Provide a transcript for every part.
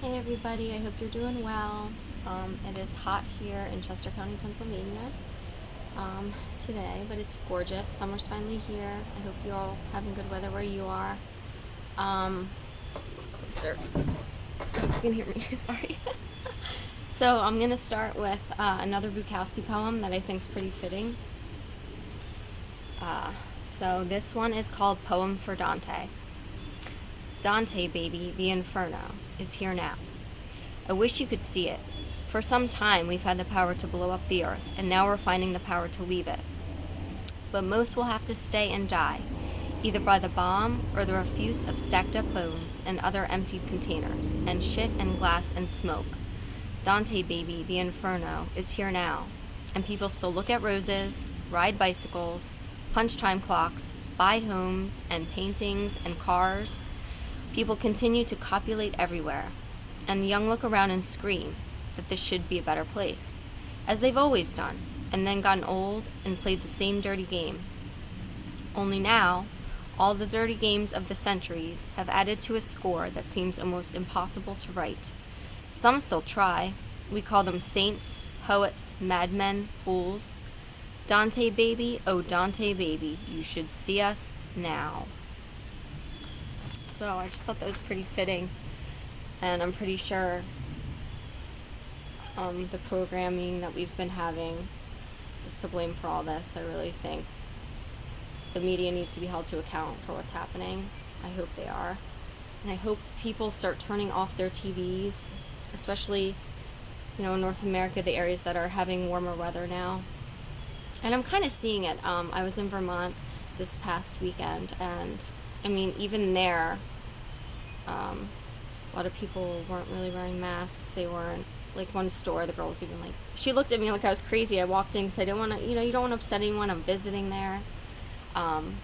Hey everybody, I hope you're doing well. It is hot here in Chester County, Pennsylvania today, but it's gorgeous. Summer's finally here. I hope you're all having good weather where you are. Closer. You can hear me, sorry. So I'm going to start with another Bukowski poem that I think is pretty fitting. So this one is called Poem for Dante. Dante, baby, the inferno is here now. I wish you could see it. For some time, we've had the power to blow up the earth, and now we're finding the power to leave it. But most will have to stay and die, either by the bomb or the refuse of stacked up bones and other emptied containers, and shit and glass and smoke. Dante, baby, the inferno is here now, and people still look at roses, ride bicycles, punch time clocks, buy homes and paintings and cars. People continue to copulate everywhere, and the young look around and scream that this should be a better place, as they've always done, and then gotten old and played the same dirty game. Only now, all the dirty games of the centuries have added to a score that seems almost impossible to write. Some still try. We call them saints, poets, madmen, fools. Dante, baby, oh Dante, baby, you should see us now. So I just thought that was pretty fitting, and I'm pretty sure the programming that we've been having is to blame for all this. I really think the media needs to be held to account for what's happening. I hope they are. And I hope people start turning off their TVs, especially, in North America, the areas that are having warmer weather now. And I'm kind of seeing it. I was in Vermont this past weekend, and even there, a lot of people weren't really wearing masks. They weren't, like one store, the girl was even like, she looked at me like I was crazy. I walked in because I didn't want to, you don't want to upset anyone. I'm visiting there. And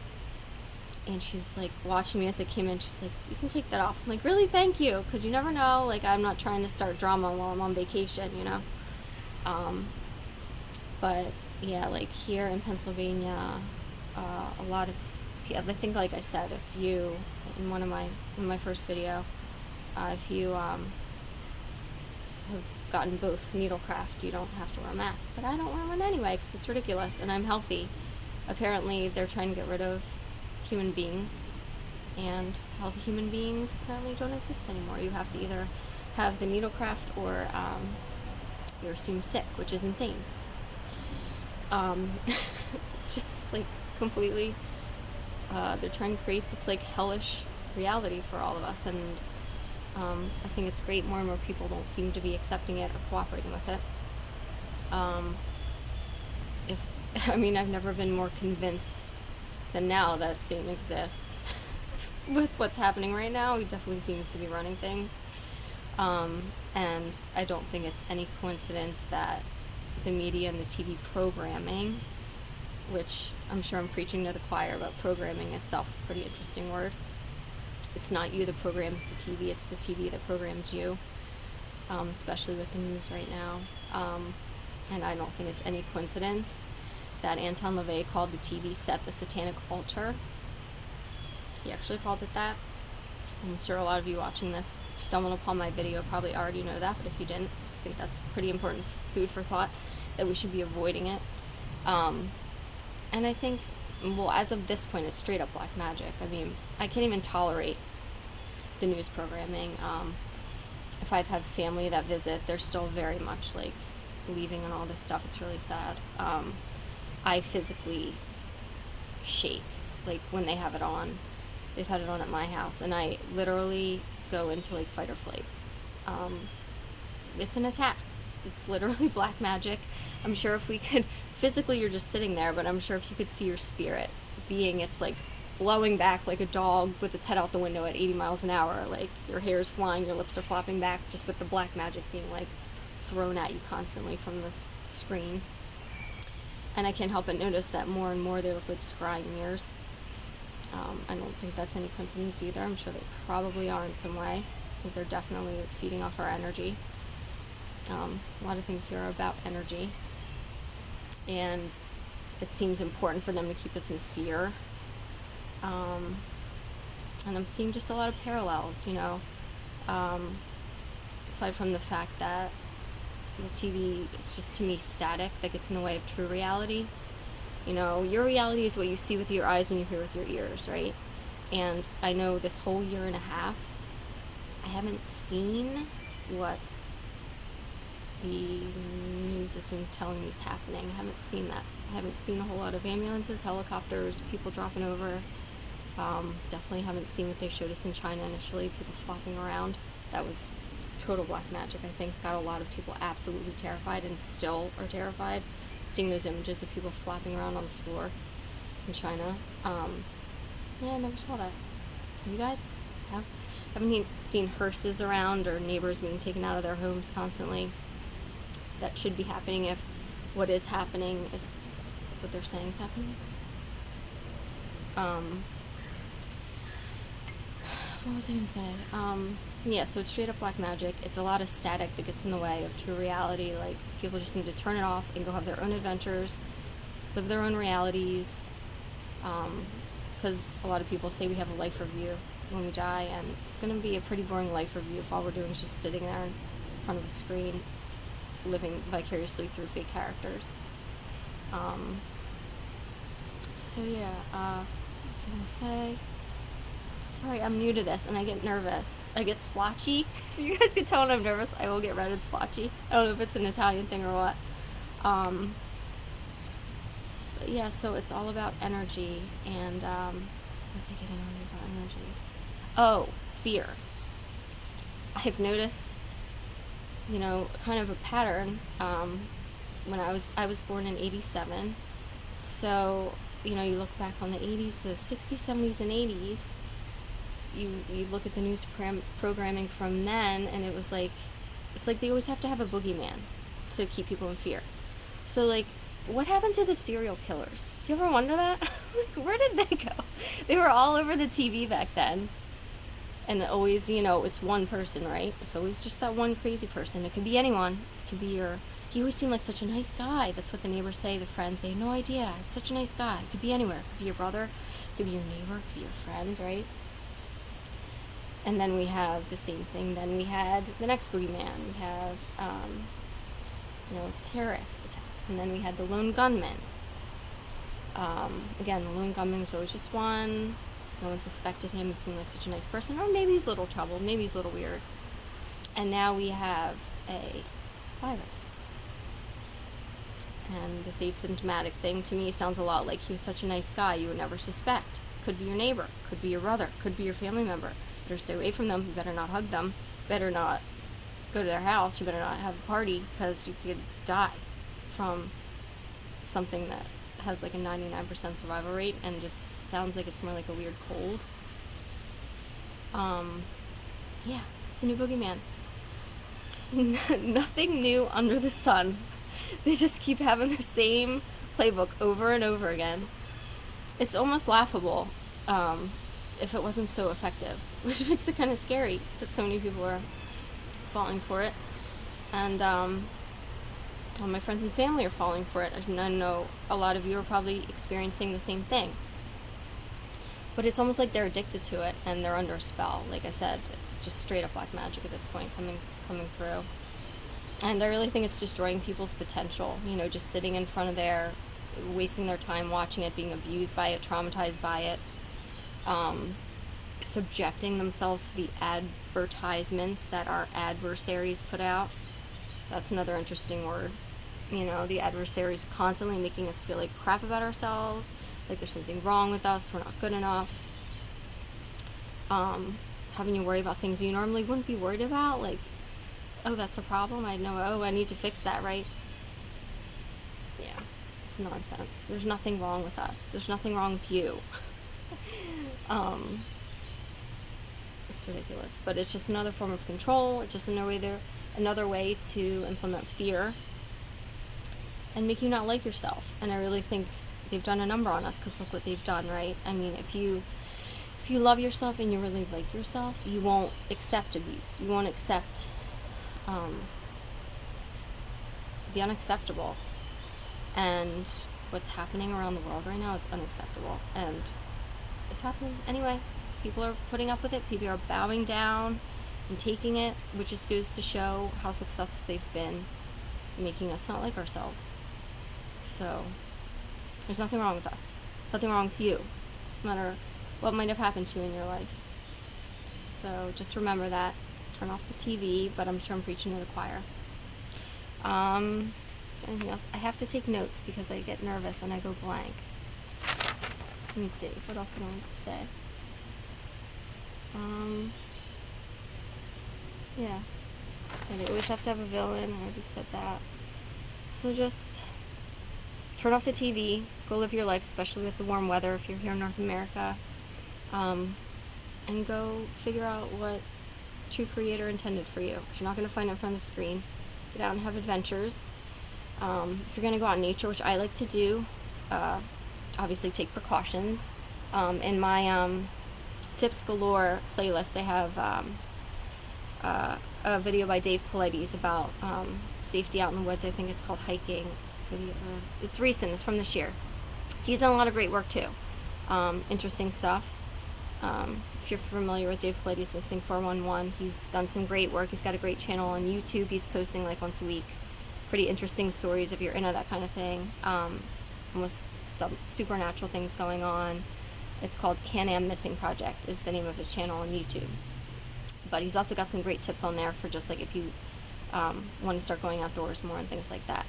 she was like watching me as I came in. She's like, you can take that off. I'm like, really? Thank you. Because you never know. Like, I'm not trying to start drama while I'm on vacation, But yeah, like here in Pennsylvania, a lot of people, I think, like I said, if you, in my first video, if you have gotten both needlecraft, you don't have to wear a mask. But I don't wear one anyway because it's ridiculous, and I'm healthy. Apparently, they're trying to get rid of human beings, and healthy human beings apparently don't exist anymore. You have to either have the needlecraft or you're assumed sick, which is insane. It's just like completely, they're trying to create this like hellish reality for all of us, and I think it's great more and more people don't seem to be accepting it or cooperating with it. I've never been more convinced than now that Satan exists. With what's happening right now, he definitely seems to be running things. And I don't think it's any coincidence that the media and the TV programming, which I'm sure I'm preaching to the choir, but programming itself is a pretty interesting word. It's not you that programs the TV, it's the TV that programs you, especially with the news right now. And I don't think it's any coincidence that Anton LaVey called the TV set the satanic altar. He actually called it that. I'm sure a lot of you watching this, stumbled upon my video, probably already know that, but if you didn't, I think that's pretty important food for thought, that we should be avoiding it. And I think, as of this point, it's straight up black magic. I can't even tolerate the news programming. If I've had family that visit, they're still very much like leaving and all this stuff. It's really sad. I physically shake, like when they have it on. They've had it on at my house, and I literally go into like fight or flight. It's an attack. It's literally black magic. I'm sure if we could, physically you're just sitting there, but I'm sure if you could see your spirit being, it's like blowing back like a dog with its head out the window at 80 miles an hour, like your hair's flying, your lips are flopping back, just with the black magic being like thrown at you constantly from this screen. And I can't help but notice that more and more they look like scrying mirrors. I don't think that's any coincidence either. I'm sure they probably are in some way. I think they're definitely feeding off our energy. A lot of things here are about energy, and it seems important for them to keep us in fear. And I'm seeing just a lot of parallels, aside from the fact that the TV is just, to me, static that gets in the way of true reality. You know, your reality is what you see with your eyes and you hear with your ears, right? And I know this whole year and a half, I haven't seen what the news has been telling me is happening. I haven't seen that. I haven't seen a whole lot of ambulances, helicopters, people dropping over. Definitely haven't seen what they showed us in China initially, people flopping around. That was total black magic, I think. Got a lot of people absolutely terrified and still are terrified seeing those images of people flapping around on the floor in China. Yeah, I never saw that. Have you guys? No? Haven't you seen hearses around or neighbors being taken out of their homes constantly? That should be happening if what is happening is what they're saying is happening. What was I going to say? Yeah, so it's straight up black magic. It's a lot of static that gets in the way of true reality. Like, people just need to turn it off and go have their own adventures, live their own realities. Because a lot of people say we have a life review when we die, and it's going to be a pretty boring life review if all we're doing is just sitting there in front of a screen, living vicariously through fake characters. So yeah, what was I going to say? Sorry, I'm new to this, and I get nervous. I get splotchy. If you guys can tell when I'm nervous, I will get red and splotchy. I don't know if it's an Italian thing or what. But yeah, so it's all about energy, and, what was I getting on about energy? Oh, fear. I've noticed, you know, kind of a pattern, when I was born in 87, so, you know, you look back on the 80s, the 60s, 70s, and 80s, you look at the news programming from then, and it's like they always have to have a boogeyman to keep people in fear. So, like, what happened to the serial killers? Do you ever wonder that? Like, where did they go? They were all over the TV back then. And always, you know, it's one person, right? It's always just that one crazy person. It could be anyone. It could be he always seemed like such a nice guy. That's what the neighbors say, the friends. They have no idea. He's such a nice guy. It could be anywhere. It could be your brother. It could be your neighbor. It could be your friend, right? And then we have the same thing. Then we had the next boogeyman. We have, you know, terrorist attacks. And then we had the lone gunman. Again, the lone gunman was always just one. No one suspected him. He seemed like such a nice person. Or maybe he's a little troubled. Maybe he's a little weird. And now we have a virus. And this asymptomatic thing to me sounds a lot like he was such a nice guy you would never suspect. Could be your neighbor. Could be your brother. Could be your family member. Better stay away from them. You better not hug them. Better not go to their house. You better not have a party, because you could die from something that has like a 99% survival rate and just sounds like it's more like a weird cold. Yeah, it's the new boogeyman. Nothing new under the sun. They just keep having the same playbook over and over again. It's almost laughable, if it wasn't so effective, which makes it kind of scary that so many people are falling for it. And all my friends and family are falling for it. And I know a lot of you are probably experiencing the same thing. But it's almost like they're addicted to it and they're under a spell. Like I said, it's just straight up black magic at this point coming through. And I really think it's destroying people's potential. You know, just sitting in front of there, wasting their time watching it, being abused by it, traumatized by it, subjecting themselves to the advertisements that our adversaries put out. That's another interesting word. You know, the adversaries constantly making us feel like crap about ourselves, like there's something wrong with us, we're not good enough. Having you worry about things you normally wouldn't be worried about, like, oh, that's a problem, I need to fix that, right? Yeah, it's nonsense. There's nothing wrong with us. There's nothing wrong with you. It's ridiculous, but it's just another form of control. It's just another way to implement fear and make you not like yourself. And I really think they've done a number on us, because look what they've done, right? I mean, if you love yourself and you really like yourself, you won't accept abuse. You won't accept the unacceptable. And what's happening around the world right now is unacceptable. And it's happening anyway. People are putting up with it. People are bowing down and taking it, which just goes to show how successful they've been, making us not like ourselves. So there's nothing wrong with us, nothing wrong with you, no matter what might have happened to you in your life. So just remember that. Turn off the TV, but I'm sure I'm preaching to the choir. Anything else? I have to take notes because I get nervous and I go blank. Let me see. What else am I going to say? Yeah. And they always have to have a villain. I already said that. So just turn off the TV. Go live your life, especially with the warm weather if you're here in North America. And go figure out what true creator intended for you. Because you're not going to find it in front of the screen. Get out and have adventures. If you're going to go out in nature, which I like to do, obviously take precautions. In my Tips Galore playlist, I have a video by Dave Paulides about safety out in the woods. I think it's called Hiking. Video. It's recent. It's from this year. He's done a lot of great work too. Interesting stuff. If you're familiar with Dave Paulides, Missing 411, he's done some great work. He's got a great channel on YouTube. He's posting like once a week. Pretty interesting stories if you're into that kind of thing. Almost some supernatural things going on. It's called Can-Am Missing Project is the name of his channel on YouTube. But he's also got some great tips on there for just like if you want to start going outdoors more and things like that.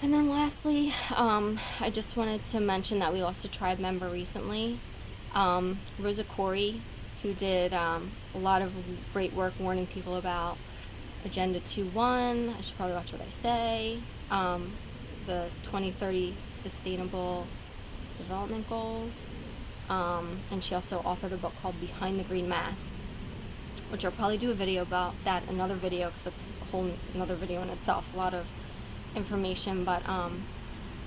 And then lastly, I just wanted to mention that we lost a tribe member recently. Rosa Corey, who did a lot of great work warning people about Agenda 2.1, I should probably watch what I say, the 2030 Sustainable Development Goals, and she also authored a book called Behind the Green Mask, which I'll probably do a video about that, another video, because that's a whole another video in itself, a lot of information, but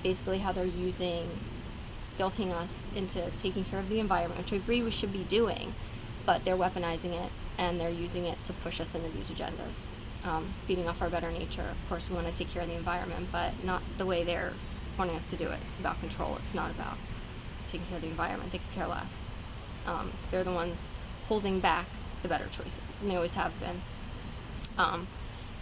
basically how they're guilting us into taking care of the environment, which I agree we should be doing, but they're weaponizing it, and they're using it to push us into these agendas, feeding off our better nature. Of course, we want to take care of the environment, but not the way they're wanting us to do it. It's about control. It's not about taking care of the environment. They could care less. They're the ones holding back the better choices, and they always have been.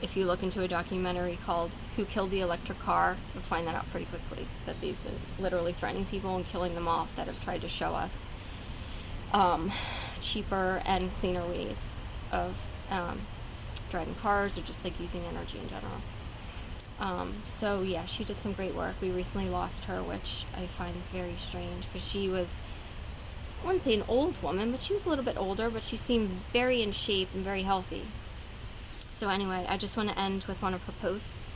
If you look into a documentary called Who Killed the Electric Car, you'll find that out pretty quickly, that they've been literally threatening people and killing them off that have tried to show us cheaper and cleaner ways of driving cars or just like using energy in general. So yeah, she did some great work. We recently lost her, which I find very strange because she was, I wouldn't say an old woman, but she was a little bit older, but she seemed very in shape and very healthy. So anyway, I just want to end with one of her posts.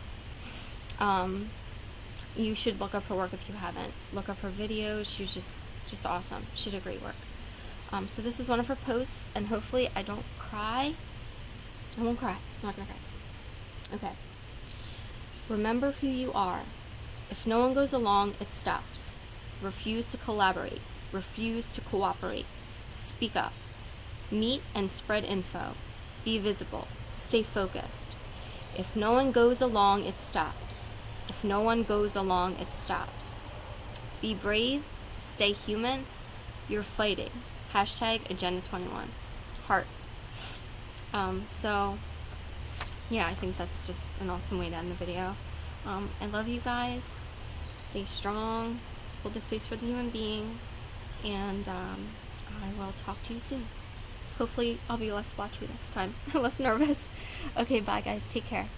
You should look up her work if you haven't. Look up her videos. She was just awesome. She did great work. So this is one of her posts, and hopefully I don't cry. I won't cry. I'm not going to cry. Okay. Remember who you are. If no one goes along, it stops. Refuse to collaborate. Refuse to cooperate. Speak up. Meet and spread info. Be visible. Stay focused. If no one goes along, it stops. If no one goes along, it stops. Be brave. Stay human. You're fighting. Hashtag Agenda 21. Heart. So, yeah, I think that's just an awesome way to end the video. I love you guys. Stay strong. Hold the space for the human beings. And I will talk to you soon. Hopefully I'll be less splotchy next time. Less nervous. Okay, bye guys. Take care.